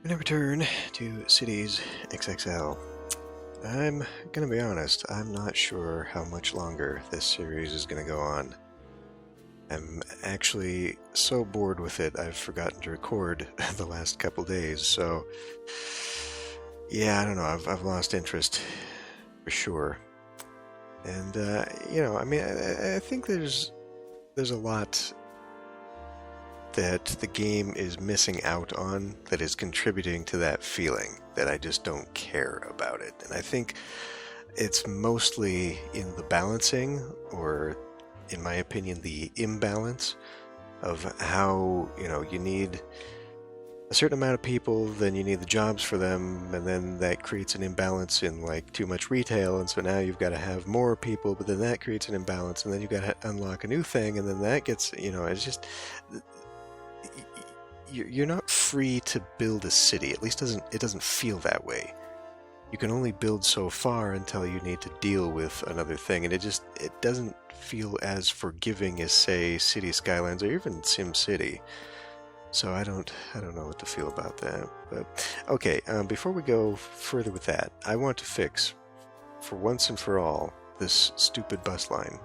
And a return to Cities XXL. I'm gonna be honest, I'm not sure how much longer this series is gonna go on. I'm actually so bored with it, I've forgotten to record the last couple days, so yeah, I don't know, I've lost interest for sure. And, I mean, I think there's a lot that the game is missing out on that is contributing to that feeling that I just don't care about it. And I think it's mostly in the balancing, or in my opinion, the imbalance of how, you need a certain amount of people, then you need the jobs for them, and then that creates an imbalance in like too much retail, and so now you've got to have more people, but then that creates an imbalance, and then you've got to unlock a new thing, and then that gets, it's just you're not free to build a city. At least it doesn't feel that way. You can only build so far until you need to deal with another thing, and it doesn't feel as forgiving as, say, City Skylines or even Sim City. So I don't know what to feel about that. But okay, before we go further with that, I want to fix, for once and for all, this stupid bus line.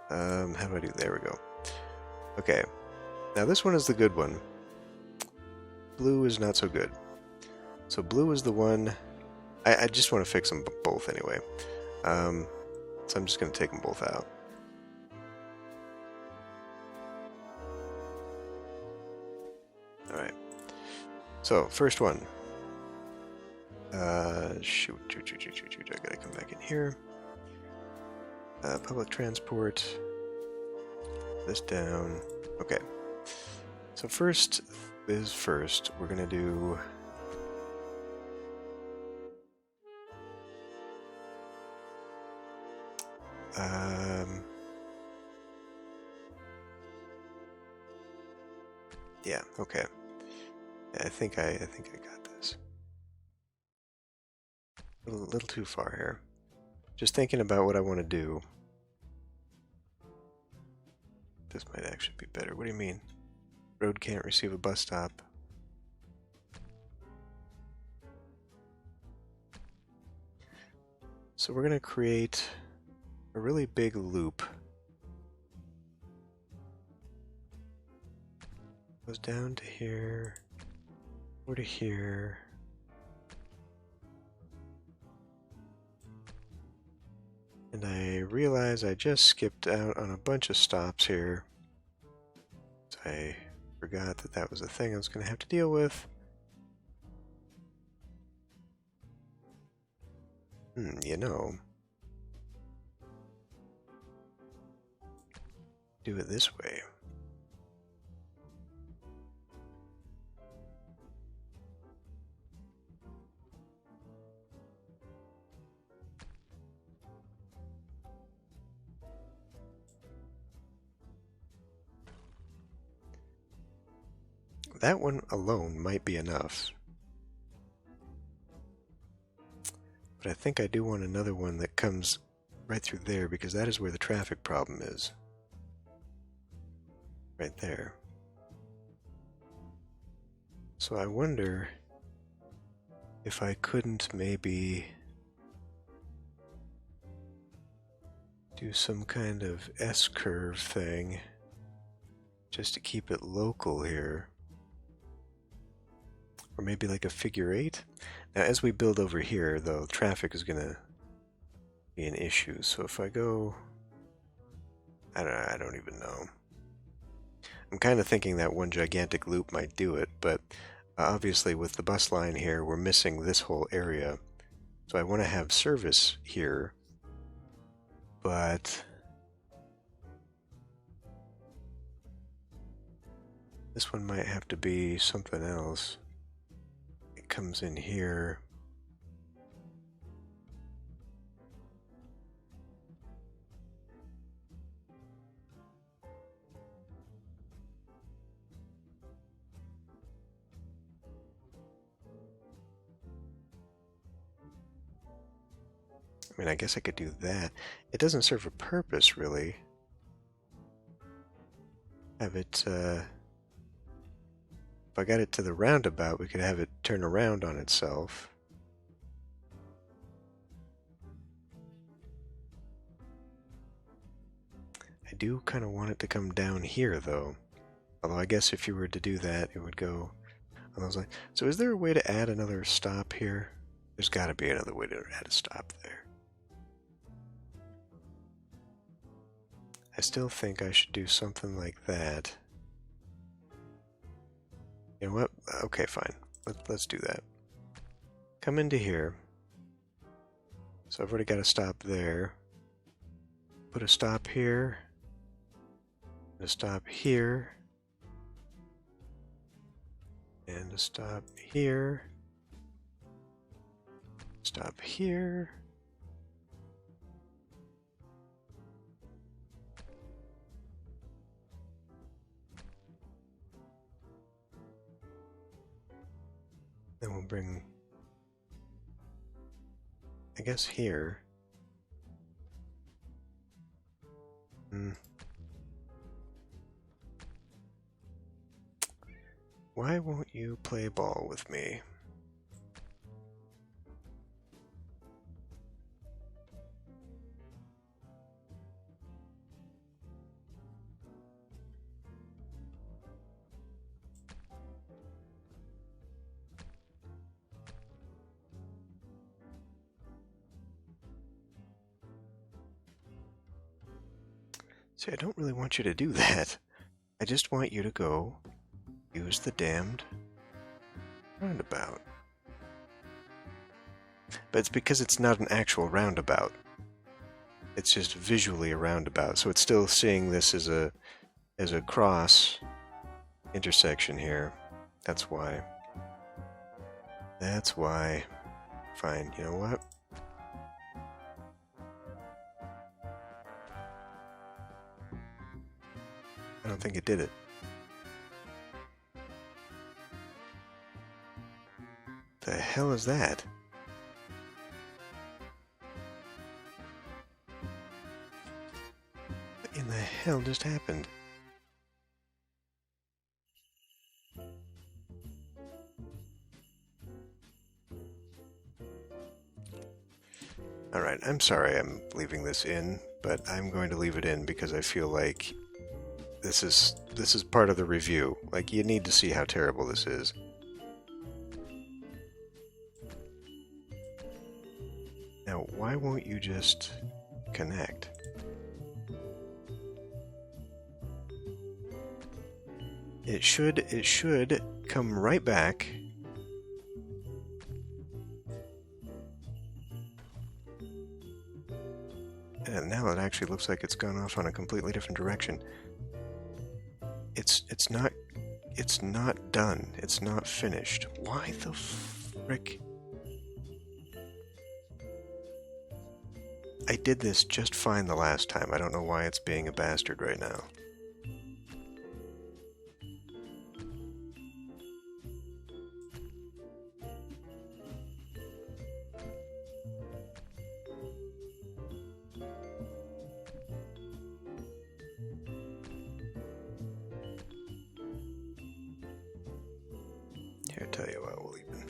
How do I do? There we go. Okay, now this one is the good one. Blue is not so good. So blue is the one. I just want to fix them both anyway. So I'm just going to take them both out. Alright. So, first one. Shoot. I gotta come back in here. Public transport. This down. Okay. So first is first. We're gonna do... yeah, okay. I think I got this. A little too far here. Just thinking about what I want to do. This might actually be better. What do you mean? Road can't receive a bus stop. So we're going to create a really big loop. Goes down to here, over to here. And I realize I just skipped out on a bunch of stops here. So I forgot that that was a thing I was going to have to deal with. Do it this way. That one alone might be enough. But I think I do want another one that comes right through there, because that is where the traffic problem is. Right there. So I wonder if I couldn't maybe do some kind of S-curve thing just to keep it local here. Or maybe like a figure eight. Now, as we build over here, though, traffic is going to be an issue. So if I go... I don't even know. I'm kind of thinking that one gigantic loop might do it, but obviously with the bus line here, we're missing this whole area. So I want to have service here, but... this one might have to be something else. It comes in here. I mean, I guess I could do that. It doesn't serve a purpose, really. Have it, If I got it to the roundabout, we could have it turn around on itself. I do kind of want it to come down here, though. Although I guess if you were to do that, it would go on those lines. So is there a way to add another stop here? There's got to be another way to add a stop there. I still think I should do something like that. You know what? Okay, fine. Let's do that. Come into here. So I've already got a stop there. Put a stop here. A stop here. And a stop here. Stop here. Then we'll bring, I guess, here. Why won't you play ball with me? See, I don't really want you to do that. I just want you to go use the damned roundabout. But it's because it's not an actual roundabout. It's just visually a roundabout, so it's still seeing this as a cross intersection here. That's why. That's why. Fine, you know what? I don't think it did it. The hell is that? What in the hell just happened? Alright, I'm sorry I'm leaving this in, but I'm going to leave it in because I feel like this is part of the review. Like, you need to see how terrible this is. Now, why won't you just connect? It should come right back. And now it actually looks like it's gone off on a completely different direction. It's not done. It's not finished. Why the frick? I did this just fine the last time. I don't know why it's being a bastard right now. Here, tell you what, we'll even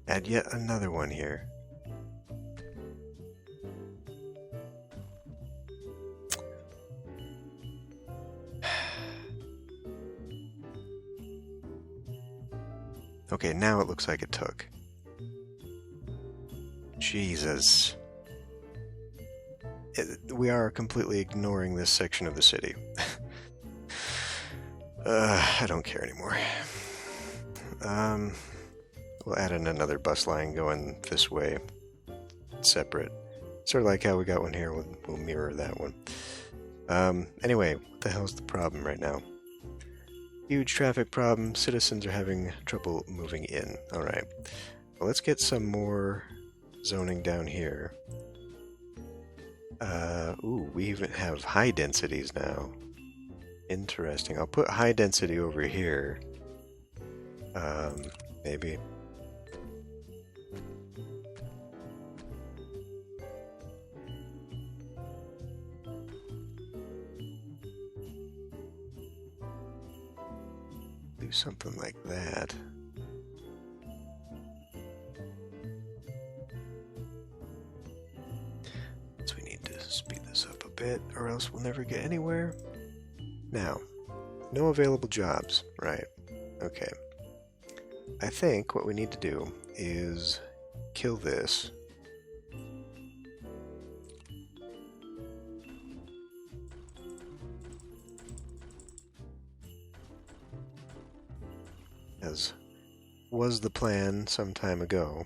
add yet another one here. Okay, now it looks like it took. Jesus. We are completely ignoring this section of the city. I don't care anymore. We'll add in another bus line going this way. Separate. Sort of like how we got one here. We'll mirror that one. Anyway, what the hell's the problem right now? Huge traffic problem. Citizens are having trouble moving in. Alright. Well, let's get some more zoning down here. Ooh, we even have high densities now. Interesting. I'll put high density over here. Maybe. something like that. So we need to speed this up a bit, or else we'll never get anywhere. Now, no available jobs, right? Okay. I think what we need to do is kill this. As was the plan some time ago.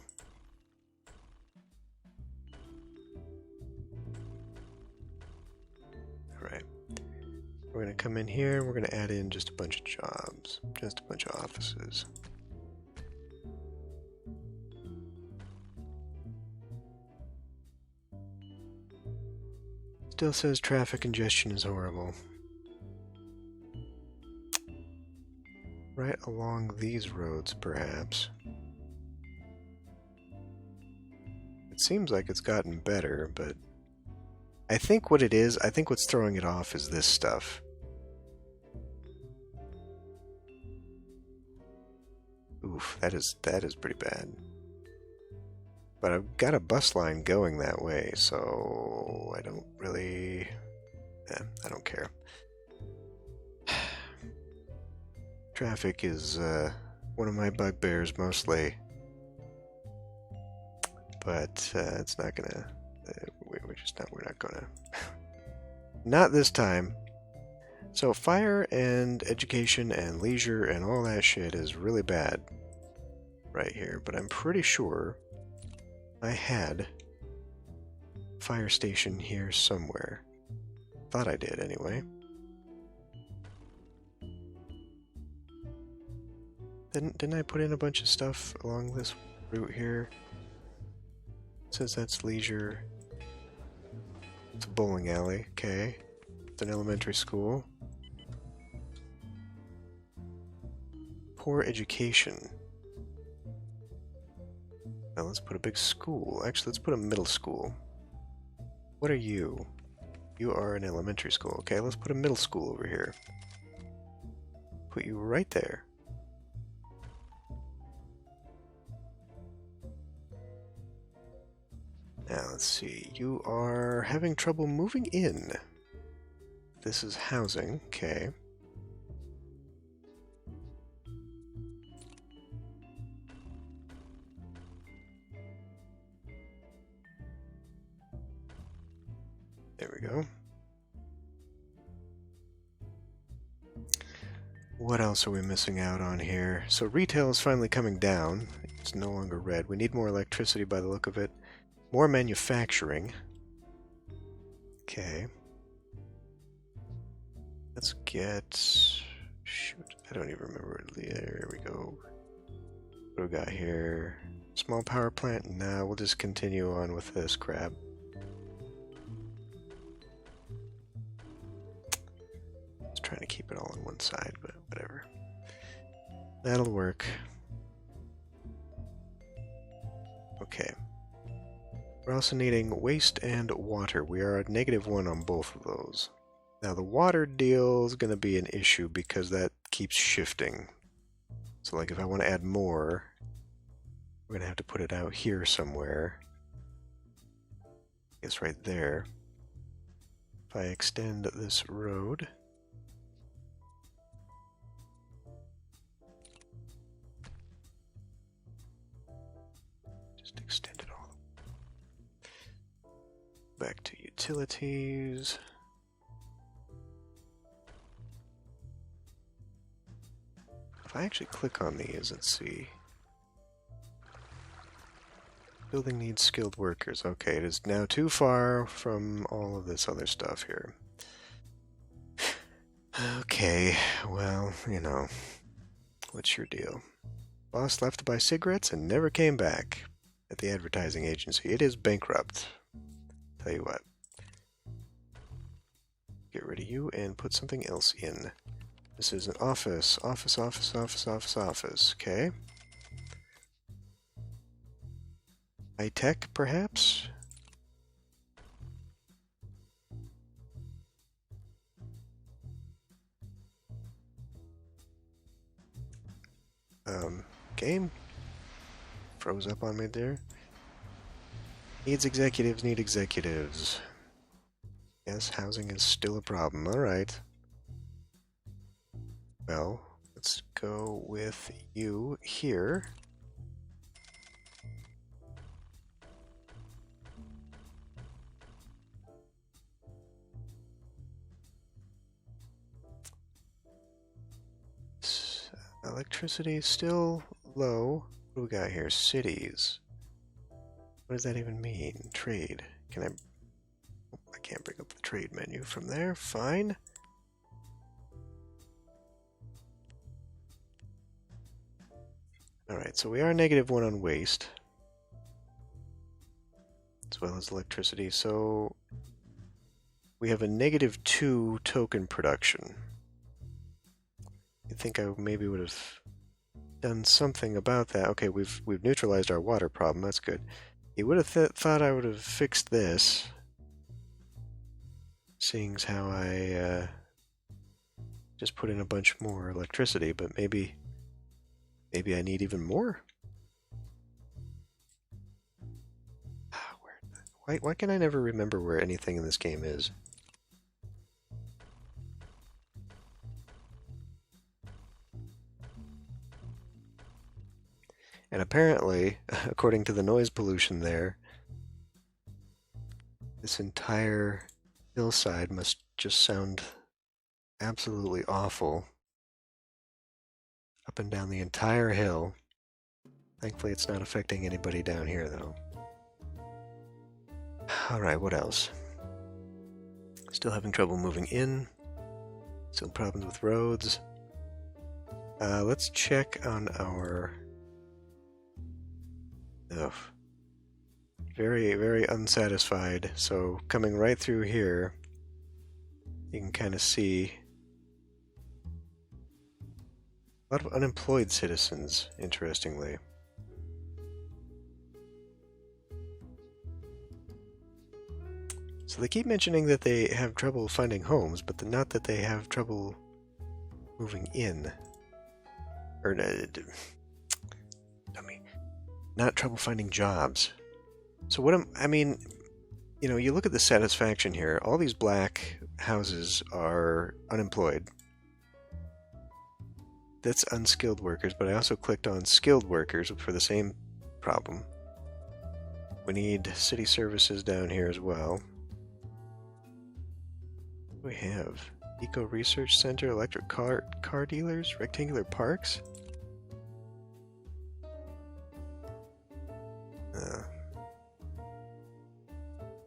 Alright. We're going to come in here and we're going to add in just a bunch of jobs. Just a bunch of offices. Still says traffic congestion is horrible. Right along these roads, perhaps. It seems like it's gotten better, but I think what it is, I think what's throwing it off is this stuff. Oof, that is pretty bad. But I've got a bus line going that way, so I don't really... I don't care. Traffic is one of my bugbears mostly. But it's not gonna... we're not gonna... Not this time. So fire and education and leisure and all that shit is really bad right here, but I'm pretty sure I had a fire station here somewhere. Thought I did anyway. Didn't I put in a bunch of stuff along this route here? It says that's leisure. It's a bowling alley, okay. It's an elementary school. Poor education. Now let's put a big school. Actually, let's put a middle school. What are you? You are an elementary school. Okay, let's put a middle school over here. Put you right there. Now let's see. You are having trouble moving in. This is housing. Okay. There we go. What else are we missing out on here? So retail is finally coming down. It's no longer red. We need more electricity by the look of it. More manufacturing. Okay. Let's get... Shoot, I don't even remember. There we go. What do we got here? Small power plant? Nah, we'll just continue on with this crap. Trying to keep it all on one side, but whatever. That'll work. Okay. We're also needing waste and water. We are at -1 on both of those. Now the water deal is going to be an issue because that keeps shifting. So like if I want to add more, we're going to have to put it out here somewhere. I guess right there. If I extend this road... Extend it all. Back to utilities. If I actually click on these, let's see. Building needs skilled workers. Okay, it is now too far from all of this other stuff here. Okay, well, you know, what's your deal? Boss left to buy cigarettes and never came back. At the advertising agency. It is bankrupt. Tell you what. Get rid of you and put something else in. This is an office. Office. Okay. High tech, perhaps? Game froze up on me there. Needs executives, need executives. Yes, housing is still a problem. Alright. Well, let's go with you here. Electricity is still low. What do we got here? Cities. What does that even mean? Trade. Can I... Oh, I can't bring up the trade menu from there. Fine. Alright, so we are -1 on waste. As well as electricity, so... we have a -2 token production. You'd think I maybe would have done something about that. Okay, we've neutralized our water problem. That's good. You would have thought I would have fixed this, seeing as how I just put in a bunch more electricity. But maybe I need even more. Why can I never remember where anything in this game is? And apparently, according to the noise pollution there, this entire hillside must just sound absolutely awful. Up and down the entire hill. Thankfully it's not affecting anybody down here, though. Alright, what else? Still having trouble moving in. Still problems with roads. Let's check on our... Ugh. Very, very unsatisfied. So coming right through here, you can kind of see a lot of unemployed citizens, interestingly. So they keep mentioning that they have trouble finding homes, but not that they have trouble moving in. Or, not trouble finding jobs. So what I mean, you know, you look at the satisfaction here. All these black houses are unemployed. That's unskilled workers, but I also clicked on skilled workers for the same problem. We need city services down here as well. What do we have? Eco Research Center, electric car dealers, rectangular parks?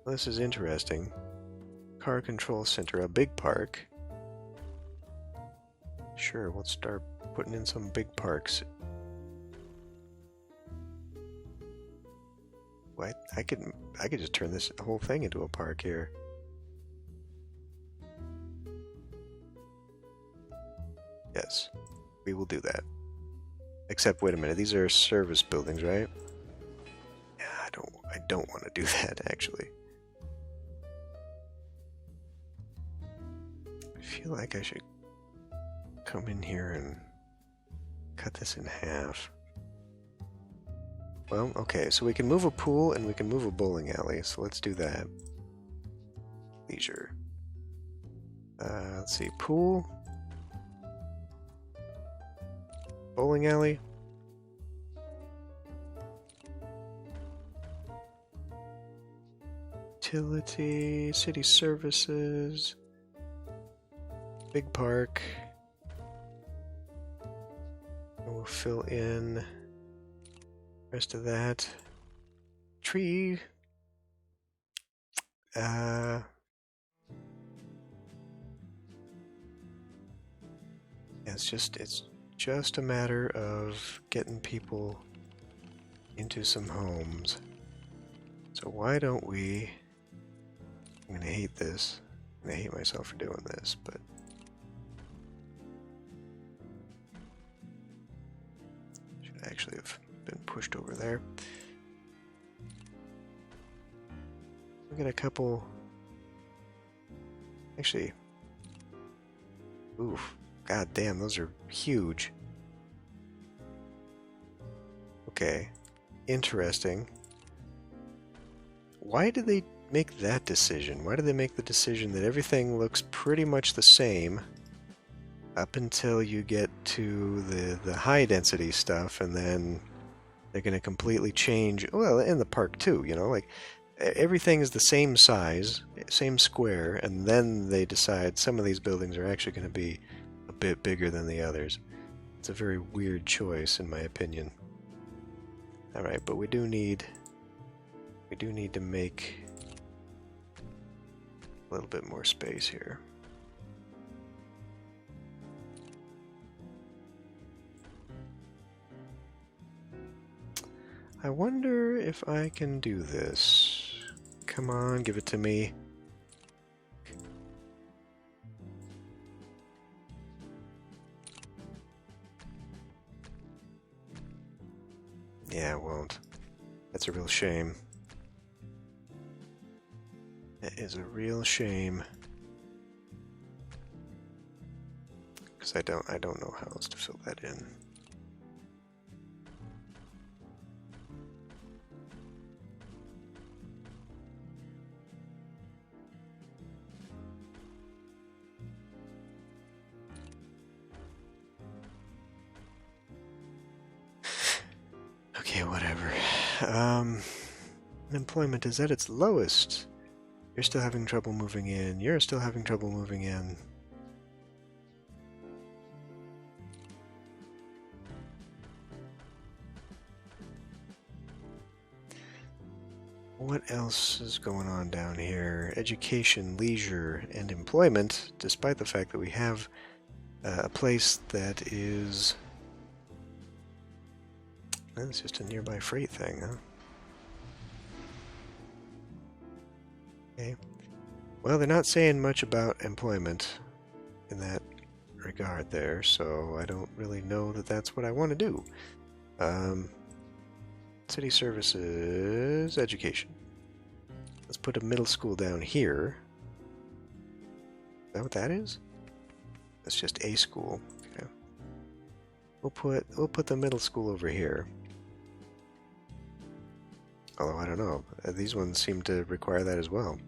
Well, this is interesting. Car Control Center, a big park. Sure, we'll start putting in some big parks. What? I could just turn this whole thing into a park here. Yes, we will do that. Except, wait a minute, these are service buildings, right? Yeah, I don't want to do that, actually. I feel like I should come in here and cut this in half. Well, okay, so we can move a pool and we can move a bowling alley, so let's do that. Leisure. Let's see, pool. Bowling alley. Utility, city services. Big park. We'll fill in the rest of that. Tree. It's just a matter of getting people into some homes. So why don't we... I'm gonna hate this. I'm gonna hate myself for doing this, but... should actually have been pushed over there. We got a couple... Actually... Oof. God damn, those are huge. Okay. Interesting. Why did they make that decision? Why did they make the decision that everything looks pretty much the same up until you get to the high density stuff, and then they're going to completely change? Well, in the park too, you know, like everything is the same size, same square, and then they decide some of these buildings are actually going to be a bit bigger than the others. It's a very weird choice, in my opinion. All right, but we do need to make a little bit more space here. I wonder if I can do this. Come on, give it to me. Yeah, it won't. That's a real shame. That is a real shame. Because I don't know how else to fill that in. Okay, whatever. Employment is at its lowest. You're still having trouble moving in. You're still having trouble moving in. What else is going on down here? Education, leisure, and employment, despite the fact that we have a place that is... It's just a nearby freight thing, huh? Okay. Well, they're not saying much about employment in that regard there, so I don't really know that that's what I want to do. City services, education. Let's put a middle school down here. Is that what that is? That's just a school. Okay. We'll put the middle school over here. Although I don't know, these ones seem to require that as well.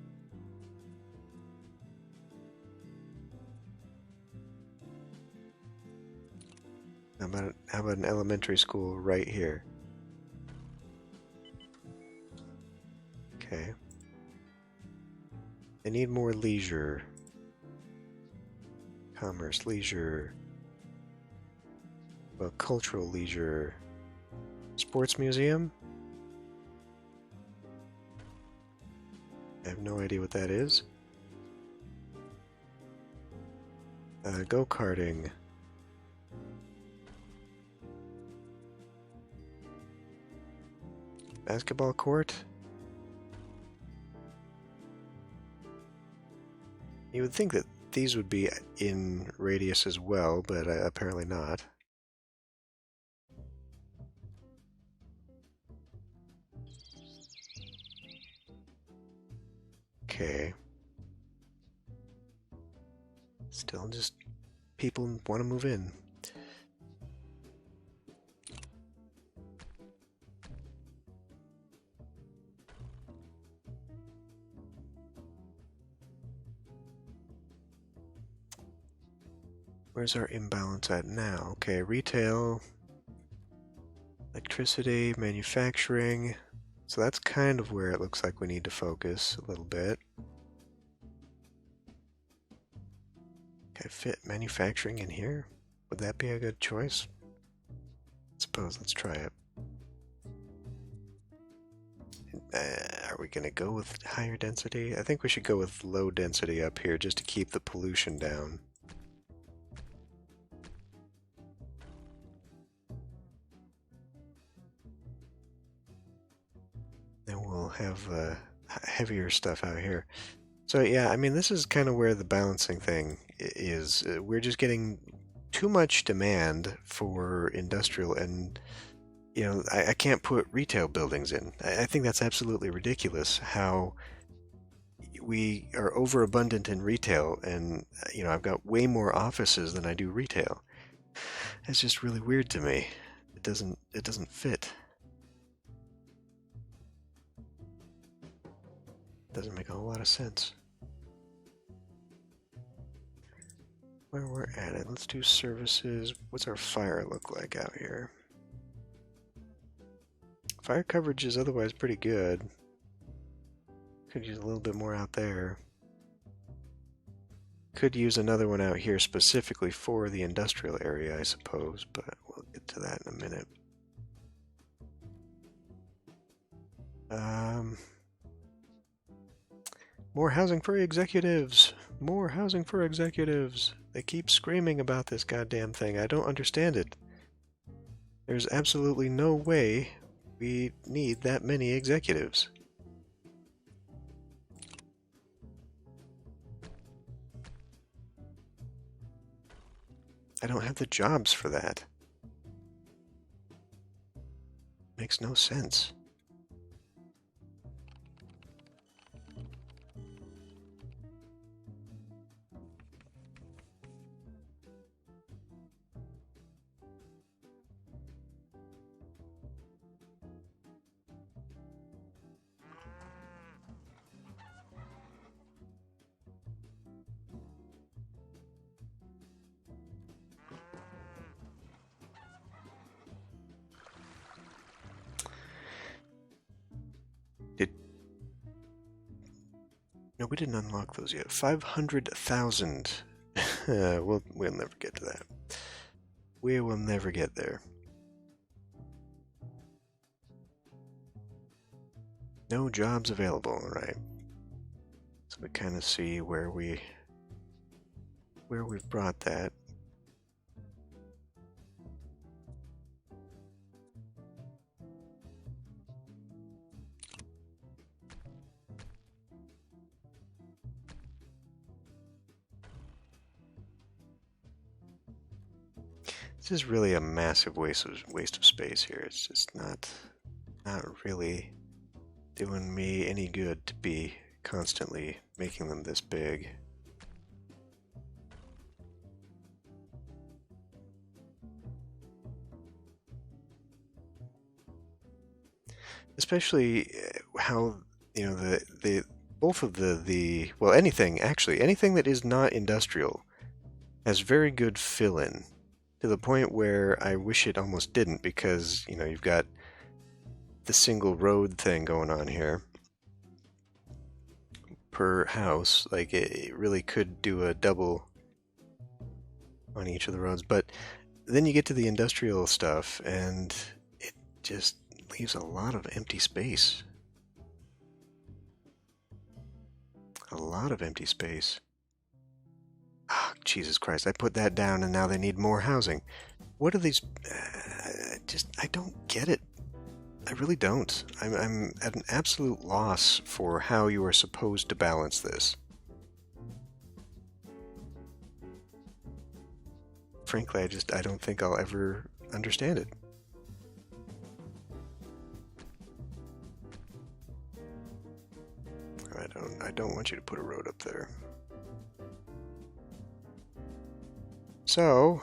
How about an elementary school right here? Okay. They need more leisure. Commerce, leisure. Well, cultural leisure. Sports museum? I have no idea what that is. Go-karting. Basketball court? You would think that these would be in radius as well, but apparently not. Okay. Still just people want to move in. Where's our imbalance at now? Okay, retail, electricity, manufacturing. So that's kind of where it looks like we need to focus a little bit. Can I fit manufacturing in here? Would that be a good choice? I suppose, let's try it. Are we going to go with higher density? I think we should go with low density up here just to keep the pollution down. Then we'll have heavier stuff out here. So yeah, I mean, this is kind of where the balancing thing is. We're just getting too much demand for industrial, and you know, I can't put retail buildings in. I think that's absolutely ridiculous how we are overabundant in retail, and you know, I've got way more offices than I do retail. It's just really weird to me. It doesn't fit. Doesn't make a whole lot of sense. Where we're at it, let's do services. What's our fire look like out here? Fire coverage is otherwise pretty good. Could use a little bit more out there. Could use another one out here specifically for the industrial area, I suppose, but we'll get to that in a minute. More housing for executives! More housing for executives! They keep screaming about this goddamn thing. I don't understand it. There's absolutely no way we need that many executives. I don't have the jobs for that. Makes no sense. No, we didn't unlock those yet. 500,000. we'll never get to that. We will never get there. No jobs available, right? So we kind of see where we've brought that. This is really a massive waste of space here. It's just not really doing me any good to be constantly making them this big. Especially how, you know, the both of the well, anything that is not industrial has very good fill-in, to the point where I wish it almost didn't, because, you know, you've got the single road thing going on here per house. Like, it really could do a double on each of the roads, but then you get to the industrial stuff and it just leaves a lot of empty space. A lot of empty space. Oh, Jesus Christ, I put that down and now they need more housing. What are these? I don't get it. I really don't. I'm at an absolute loss for how you are supposed to balance this. Frankly, I don't think I'll ever understand it. I don't want you to put a road up there. So,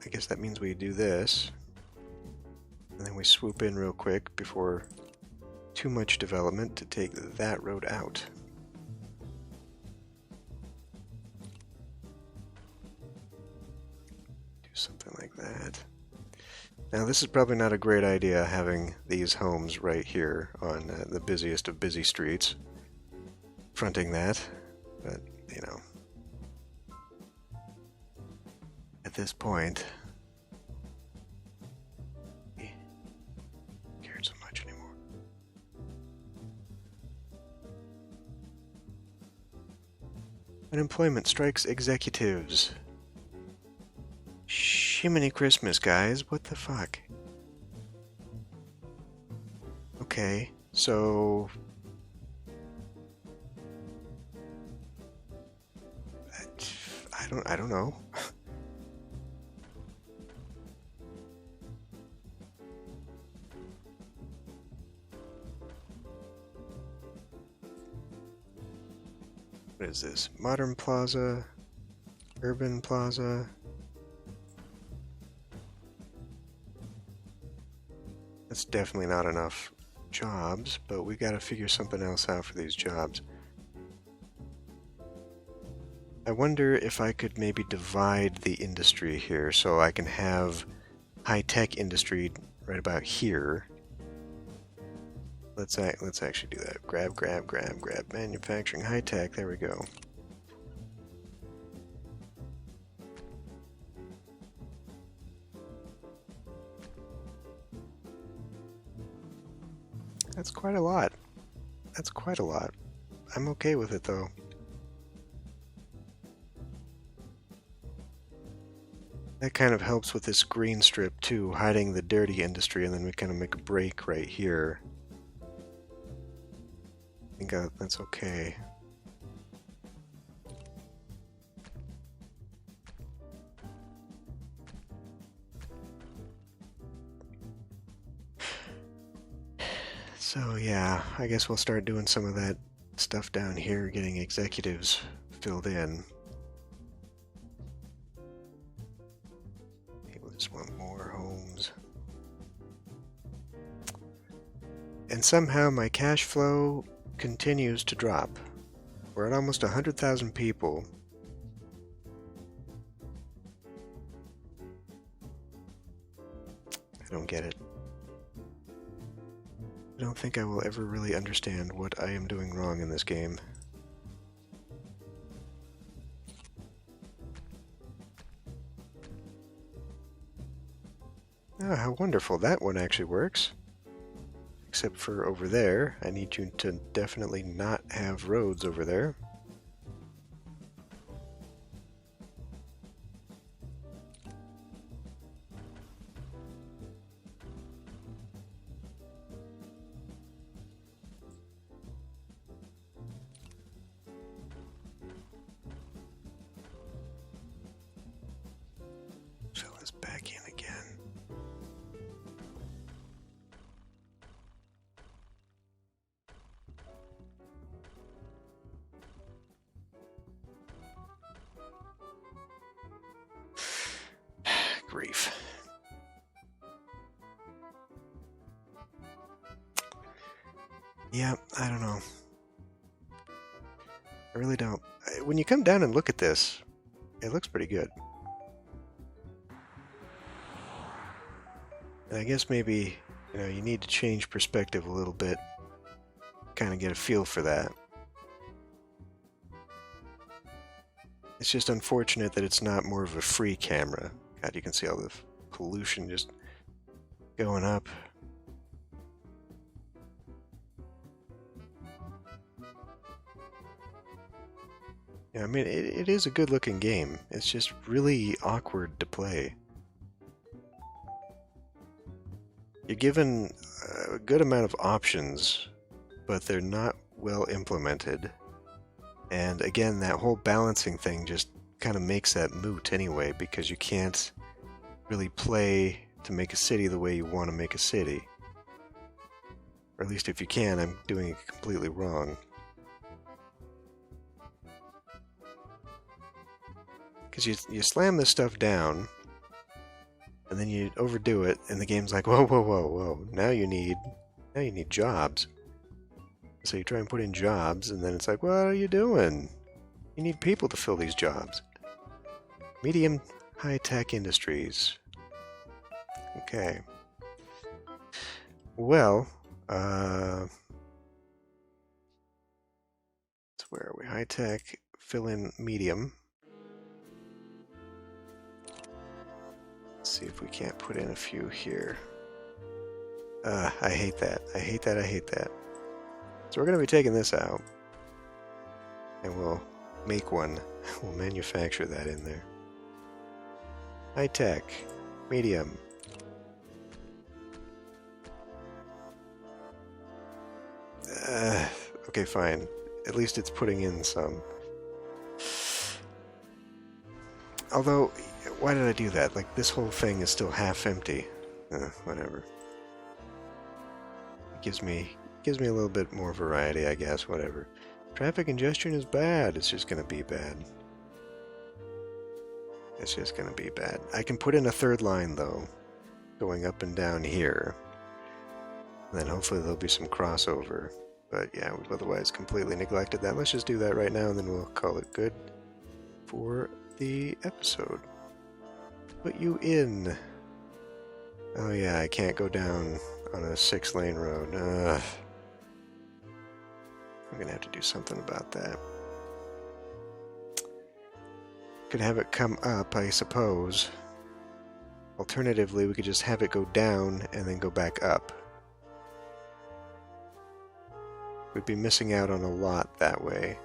I guess that means we do this, and then we swoop in real quick before too much development to take that road out. Do something like that. Now, this is probably not a great idea, having these homes right here on the busiest of busy streets, fronting that, but, you know, at this point, I don't care so much anymore. Unemployment strikes executives. Shiminy Christmas, guys. What the fuck? Okay, so I don't know. What is this? Modern Plaza, Urban Plaza. That's definitely not enough jobs, but we gotta figure something else out for these jobs. I wonder if I could maybe divide the industry here so I can have high-tech industry right about here. Let's actually do that. Grab, grab, grab, grab. Manufacturing, high-tech. There we go. That's quite a lot. That's quite a lot. I'm okay with it though. That kind of helps with this green strip too, hiding the dirty industry, and then we kind of make a break right here. I think that's okay. So yeah, I guess we'll start doing some of that stuff down here, getting executives filled in. People just want more homes. And somehow my cash flow continues to drop. We're at almost 100,000 people. I don't get it. I don't think I will ever really understand what I am doing wrong in this game. Ah, how wonderful. That one actually works. Except for over there. I need you to definitely not have roads over there. Fill this back in again. Grief. Yeah, I don't know. I really don't. When you come down and look at this, it looks pretty good. And I guess maybe, you need to change perspective a little bit, kind of get a feel for that. It's just unfortunate that it's not more of a free camera. God, you can see all the pollution just going up. Yeah, I mean, it is a good-looking game. It's just really awkward to play. You're given a good amount of options, but they're not well implemented. And again, that whole balancing thing just kind of makes that moot anyway, because you can't really play to make a city the way you want to make a city. Or at least if you can, I'm doing it completely wrong. Because you slam this stuff down, and then you overdo it, and the game's like, whoa, whoa, whoa, whoa, now you need jobs. So you try and put in jobs, and then it's like, what are you doing? You need people to fill these jobs. Medium high-tech industries. Okay. Well, so where are we? High-tech, fill in medium. Let's see if we can't put in a few here. I hate that. I hate that, I hate that. So we're going to be taking this out. And we'll make one. We'll manufacture that in there. High-tech. Medium. Okay, fine. At least it's putting in some. Although, why did I do that? Like, this whole thing is still half empty. Whatever. It gives me a little bit more variety, I guess. Whatever. Traffic congestion is bad. It's just gonna be bad. It's just gonna be bad. I can put in a third line, though, going up and down here. And then hopefully there'll be some crossover. But yeah, we've otherwise completely neglected that. Let's just do that right now, and then we'll call it good. for the episode. Put you in. Oh yeah, I can't go down on a 6-lane road. I'm gonna have to do something about that. Could have it come up, I suppose. Alternatively, we could just have it go down and then go back up. We'd be missing out on a lot that way.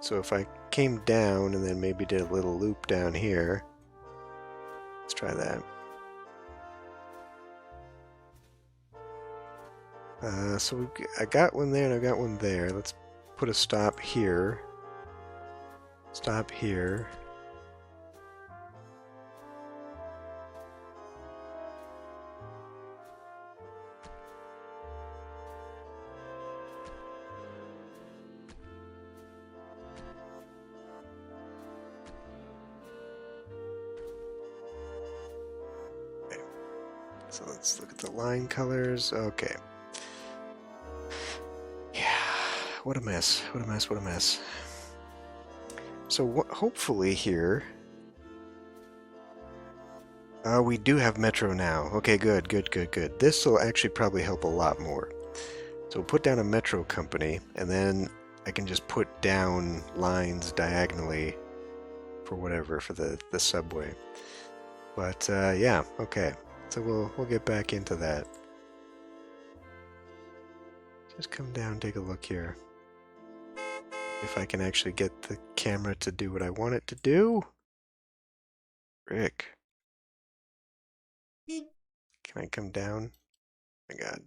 So if I came down and then maybe did a little loop down here, let's try that. So I got one there and I got one there. Let's put a stop here. Stop here. Okay. So let's look at the line colors. Okay. Yeah, what a mess. What a mess, what a mess. So hopefully here, we do have Metro now. Okay, good, good, good, good. This will actually probably help a lot more. So we'll put down a Metro company, and then I can just put down lines diagonally for whatever, for the subway. But yeah, okay. So we'll get back into that. Just come down, take a look here. If I can actually get the camera to do what I want it to do. Rick. Can I come down? Oh my God.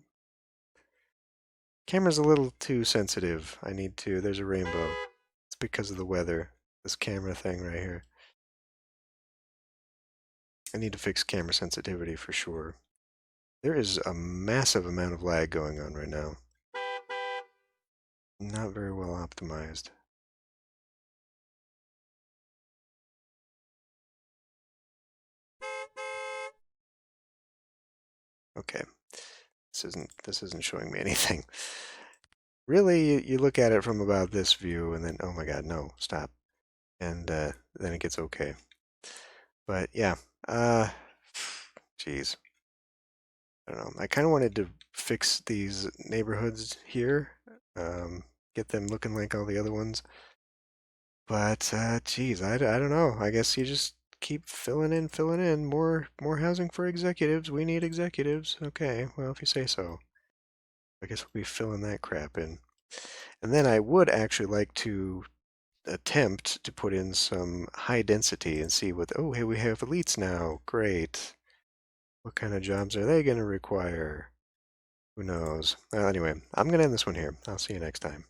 Camera's a little too sensitive. I need to. There's a rainbow. It's because of the weather. This camera thing right here. I need to fix camera sensitivity for sure. There is a massive amount of lag going on right now. Not very well optimized. Okay. This isn't showing me anything. Really, you look at it from about this view and then, oh my God, no, stop. And then it gets okay. But yeah, geez. I don't know. I kind of wanted to fix these neighborhoods here, get them looking like all the other ones. But geez, I don't know. I guess you just keep filling in. More housing for executives. We need executives. Okay, well, if you say so. I guess we'll be filling that crap in. And then I would actually like to attempt to put in some high density and see what, oh, hey, we have elites now. Great. What kind of jobs are they going to require? Who knows? Well, anyway, I'm going to end this one here. I'll see you next time.